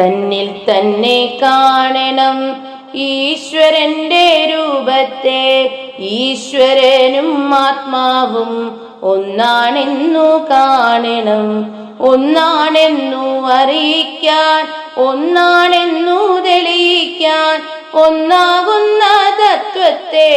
തന്നിൽ തന്നെ കാണണം ഈശ്വരന്റെ രൂപത്തെ. ഈശ്വരനും ആത്മാവും ഒന്നാണെന്നു കാണണം, ഒന്നാണെന്നു അറിയിക്കാൻ, ഒന്നാണെന്നു തെളിയിക്കാൻ ഒന്നാകുന്ന തത്വത്തെ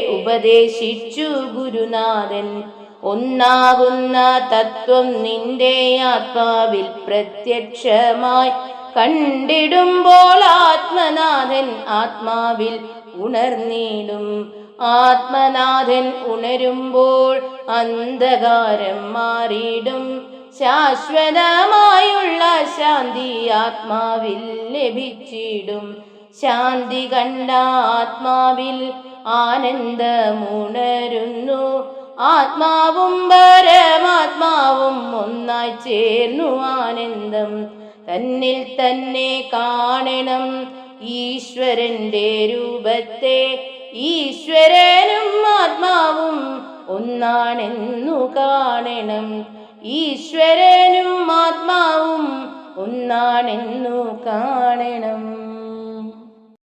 ഉപദേശിച്ചു ഗുരുനാഥൻ. ഒന്നാകുന്ന തത്വം നിന്റെ ആത്മാവിൽ പ്രത്യക്ഷമായി കണ്ടിടുമ്പോൾ ആത്മനാഥൻ ആത്മാവിൽ ഉണർന്നിടും. ആത്മനാഥൻ ഉണരുമ്പോൾ അന്ധകാരം മാറിയിടും. ശാശ്വതമായുള്ള ശാന്തി ആത്മാവിൽ ലഭിച്ചിടും. ശാന്തി കണ്ട ആത്മാവിൽ ആനന്ദമുണരുന്നു. ആത്മാവും പരമാത്മാവും ഒന്നായി ചേർന്നു ആനന്ദം. തന്നിൽ തന്നെ കാണണം ഈശ്വരന്റെ രൂപത്തെ. ഈശ്വരനും ആത്മാവും ഒന്നാണെന്നു കാണണം. ഈശ്വരനും ആത്മാവും ഒന്നാണെന്നു കാണണം.